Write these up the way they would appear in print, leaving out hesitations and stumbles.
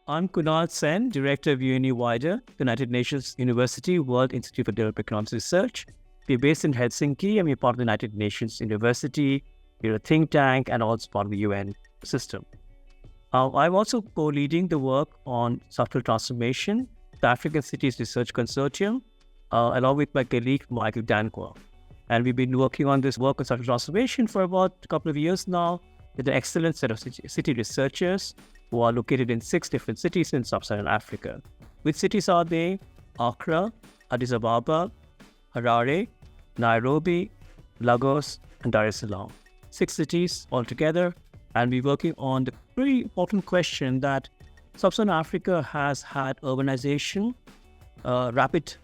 I'm Kunal Sen, Director of UNU-WIDER, United Nations University World Institute for Development Economics Research. We're based in Helsinki and we're part of the United Nations University. We're a think tank and also part of the UN system. I'm also co-leading the work on structural transformation, the African Cities Research Consortium, along with my colleague Michael Danquah. And we've been working on this work on structural transformation for about a couple of years now with an excellent set of city researchers who are located in 6 different cities in sub-Saharan Africa. Which cities are they? Accra, Addis Ababa, Harare, Nairobi, Lagos, and Dar es Salaam. 6 cities altogether, and we're working on the very important question that sub-Saharan Africa has had urbanization, rapid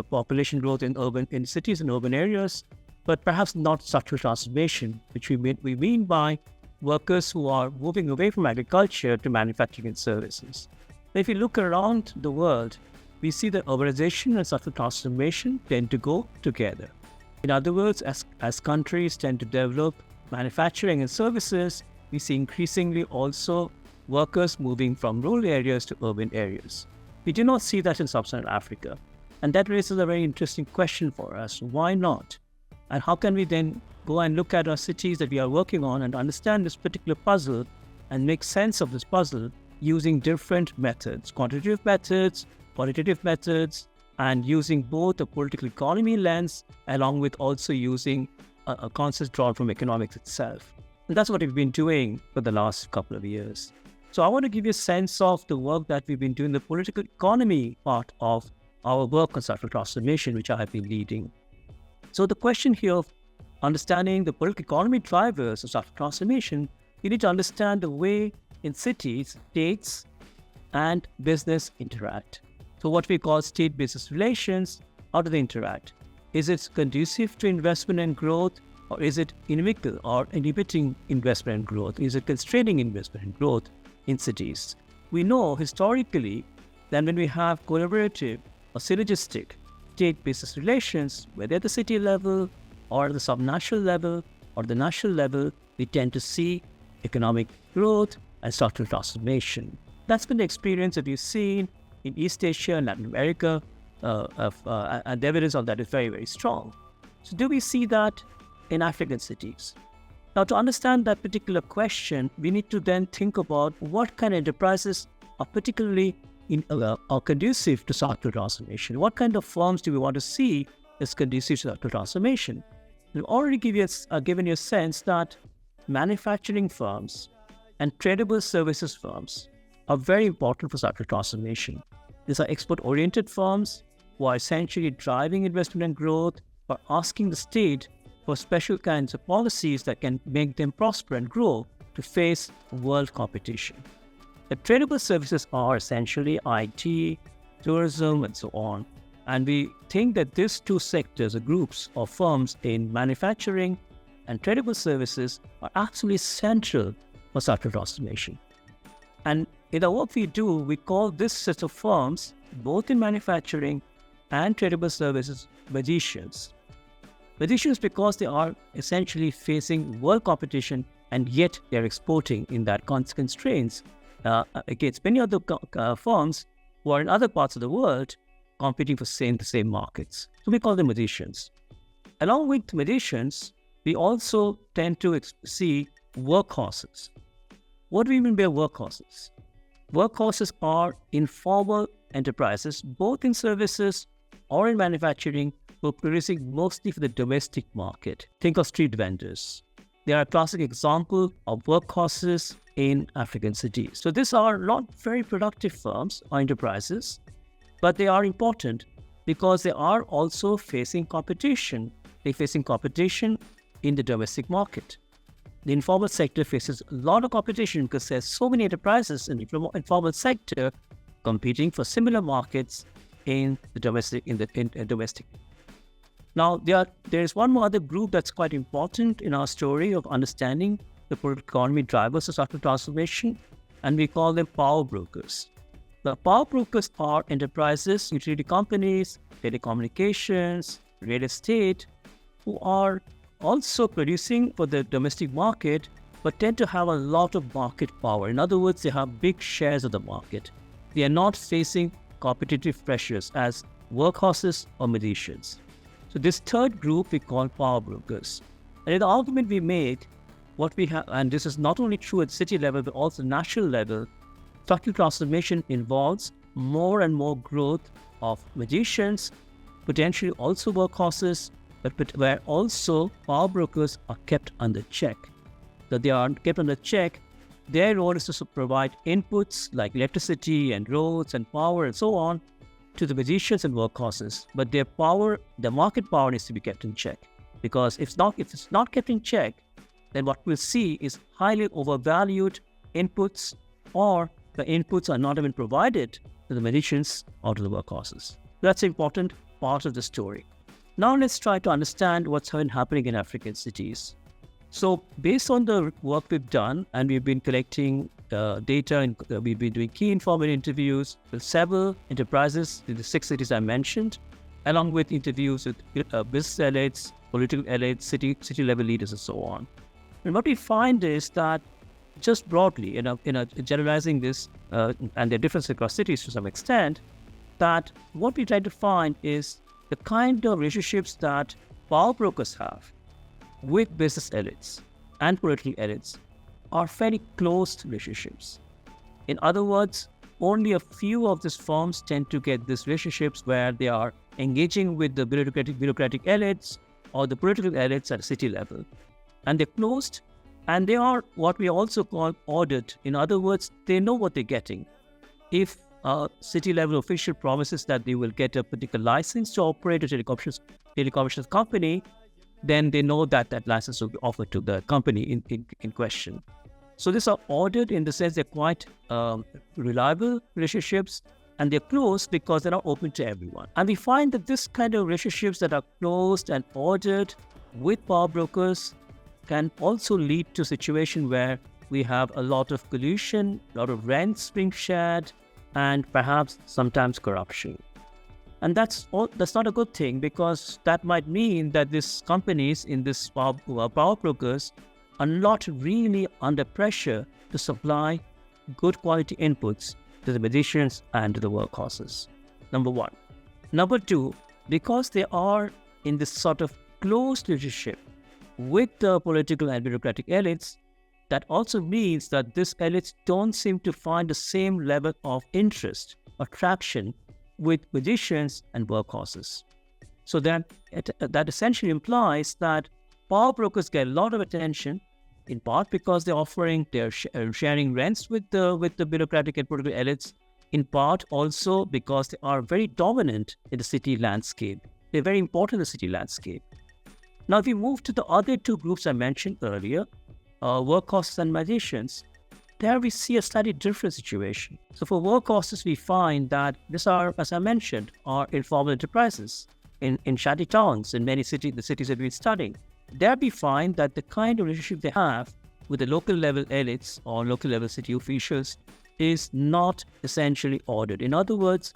population growth in cities and urban areas, but perhaps not structural transformation, which we mean by workers who are moving away from agriculture to manufacturing and services. If you look around the world, we see that urbanization and structural transformation tend to go together. In other words, as countries tend to develop manufacturing and services, we see increasingly also workers moving from rural areas to urban areas. We do not see that in sub-Saharan Africa. And that raises a very interesting question for us. Why not? And how can we then go and look at our cities that we are working on and understand this particular puzzle and make sense of this puzzle using different methods, quantitative methods, qualitative methods, and using both a political economy lens along with also using a concept drawn from economics itself. And that's what we've been doing for the last couple of years. So I want to give you a sense of the work that we've been doing, the political economy part of our work on structural transformation, which I have been leading. So the question here of understanding the political economy drivers of structural transformation, you need to understand the way in cities, states, and business interact. So what we call state-business relations, how do they interact? Is it conducive to investment and growth, or is it inimical or inhibiting investment and growth? Is it constraining investment and growth in cities? We know historically that when we have collaborative or synergistic state-business relations, whether at the city level or the subnational level or the national level, we tend to see economic growth and structural transformation. That's been the experience that we've seen in East Asia and Latin America, and the evidence of that is very, very strong. So do we see that in African cities? Now, to understand that particular question, we need to then think about what kind of enterprises are particularly are conducive to structural transformation. What kind of firms do we want to see as conducive to structural transformation? We've already given you a sense that manufacturing firms and tradable services firms are very important for structural transformation. These are export-oriented firms who are essentially driving investment and growth by asking the state for special kinds of policies that can make them prosper and grow to face world competition. The tradable services are essentially IT, tourism, and so on. And we think that these 2 sectors or groups of firms in manufacturing and tradable services are absolutely central for structural transformation. And in the work we do, we call this set of firms, both in manufacturing and tradable services, magicians. Magicians because they are essentially facing world competition and yet they're exporting in that constraints against many other firms who are in other parts of the world competing for the same markets. So we call them magicians. Along with magicians, we also tend to see workhorses. What do we mean by workhorses? Workhorses are informal enterprises, both in services or in manufacturing, who are producing mostly for the domestic market. Think of street vendors. They are a classic example of workhorses in African cities. So these are not very productive firms or enterprises, but they are important because they are also facing competition. They're facing competition in the domestic market. The informal sector faces a lot of competition because there's so many enterprises in the informal sector competing for similar markets in the domestic. Now, there is one more other group that's quite important in our story of understanding the political economy drivers of structural transformation, and we call them power brokers. The power brokers are enterprises, utility companies, telecommunications, real estate, who are also producing for the domestic market, but tend to have a lot of market power. In other words, they have big shares of the market. They are not facing competitive pressures as workhorses or magicians. So this third group we call power brokers. And in the argument we make, what we have, and this is not only true at city level, but also national level, structural transformation involves more and more growth of magicians, potentially also workhorses, but where also power brokers are kept under check. That they are kept under check, their role is to provide inputs like electricity and roads and power and so on to the magicians and workhorses. But their power, the market power needs to be kept in check. Because if it's not kept in check, then what we'll see is highly overvalued inputs, or the inputs are not even provided to the magicians or to the workhorses. That's an important part of the story. Now let's try to understand what's been happening in African cities. So based on the work we've done, and we've been collecting data, and we've been doing key informant interviews with several enterprises in the 6 cities I mentioned, along with interviews with business elites, political elites, city level leaders, and so on. And what we find is that, just broadly, generalizing this, and their differences across cities to some extent, that what we try to find is the kind of relationships that power brokers have with business elites and political elites are very close relationships. In other words, only a few of these firms tend to get these relationships where they are engaging with the bureaucratic elites or the political elites at a city level. And they're closed, and they are what we also call ordered. In other words, they know what they're getting. If a city-level official promises that they will get a particular license to operate a telecommunications company, then they know that that license will be offered to the company in question. So these are ordered in the sense they're quite reliable relationships, and they're close because they're not open to everyone. And we find that this kind of relationships that are closed and ordered with power brokers can also lead to a situation where we have a lot of collusion, a lot of rents being shared, and perhaps sometimes corruption. And that's not a good thing, because that might mean that these companies in this power brokers are not really under pressure to supply good quality inputs to the magicians and to the workhorses. Number one. Number two, because they are in this sort of close relationship with the political and bureaucratic elites, that also means that these elites don't seem to find the same level of interest or traction with magicians and workhorses. So that essentially implies that power brokers get a lot of attention, in part because they're sharing rents with the bureaucratic and political elites, in part also because they are very dominant in the city landscape. They're very important in the city landscape. Now, if we move to the other two groups I mentioned earlier, workhorses and magicians, there we see a slightly different situation. So for workhorses, we find that these are, as I mentioned, are informal enterprises in shanty towns in many cities, the cities that we're studying. There we find that the kind of relationship they have with the local level elites or local level city officials is not essentially ordered. In other words,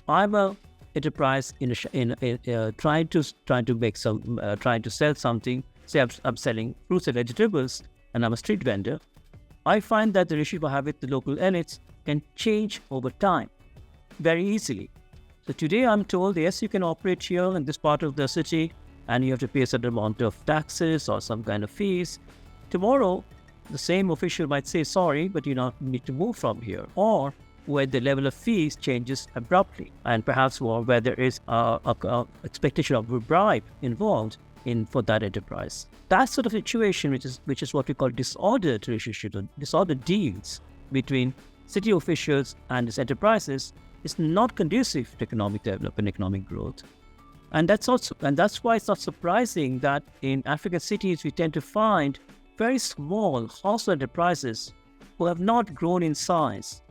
I'm a enterprise trying to sell something. Say I'm selling fruits and vegetables, and I'm a street vendor. I find that the relationship I have with the local elites can change over time very easily. So today I'm told, yes, you can operate here in this part of the city, and you have to pay a certain amount of taxes or some kind of fees. Tomorrow, the same official might say, sorry, but you need to move from here. Or where the level of fees changes abruptly, and perhaps where there is a expectation of a bribe involved for that enterprise. That sort of situation, which is what we call disordered relationships, or disordered deals between city officials and its enterprises, is not conducive to economic development, economic growth. And that's why it's not surprising that in African cities we tend to find very small household enterprises who have not grown in size,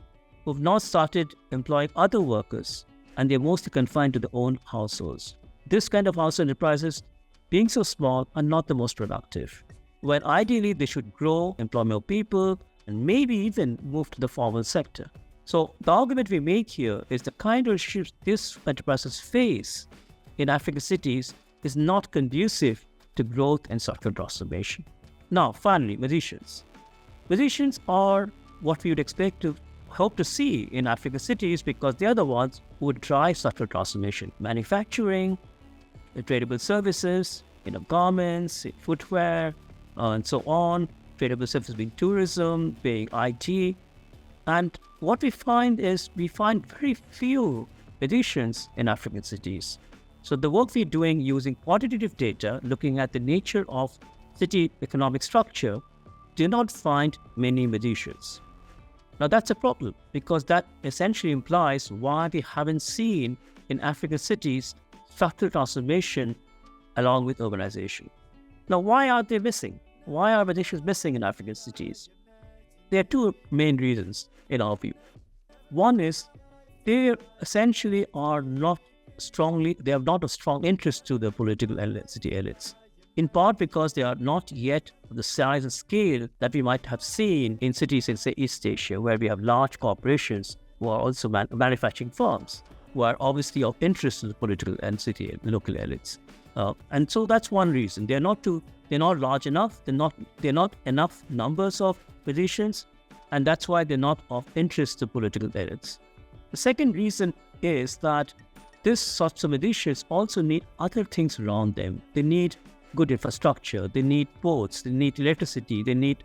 who have not started employing other workers, and they're mostly confined to their own households. This kind of household enterprises, being so small, are not the most productive, when ideally they should grow, employ more people, and maybe even move to the formal sector. So the argument we make here is the kind of relationships these enterprises face in African cities is not conducive to growth and structural transformation. Now, finally, magicians. Musicians are what we would expect to hope to see in African cities because they are the ones who would drive structural transformation. Manufacturing, tradable services, garments, footwear, and so on. Tradable services being tourism, being IT. And what we find is we find very few musicians in African cities. So the work we're doing using quantitative data, looking at the nature of city economic structure, do not find many musicians. Now that's a problem because that essentially implies why we haven't seen in African cities structural transformation along with urbanization. Now why are they missing? Why are musicians missing in African cities? There are two main reasons in our view. One is they essentially are not they have not a strong interest to the political city elites. In part because they are not yet the size and scale that we might have seen in cities in, say, East Asia, where we have large corporations who are also manufacturing firms, who are obviously of interest to the political and city local elites. And so that's one reason. They're not large enough. They're not enough numbers of musicians, and that's why they're not of interest to political elites. The second reason is that these sorts of musicians also need other things around them. They need good infrastructure, they need ports, they need electricity, they need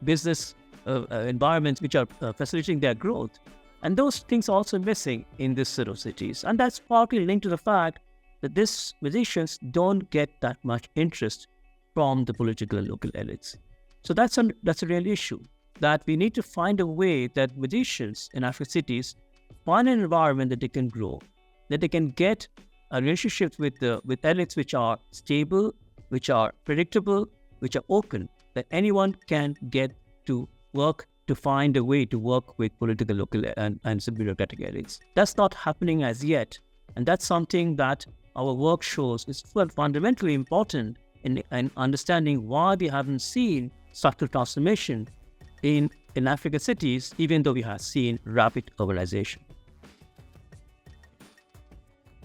business environments which are facilitating their growth. And those things are also missing in this set of cities. And that's partly linked to the fact that these musicians don't get that much interest from the political and local elites. So that's a real issue, that we need to find a way that musicians in African cities find an environment that they can grow, that they can get a relationship with elites which are stable, which are predictable, which are open, that anyone can get to work to find a way to work with political, local, and bureaucratic elites. That's not happening as yet, and that's something that our work shows is fundamentally important in understanding why we haven't seen structural transformation in African cities, even though we have seen rapid urbanization.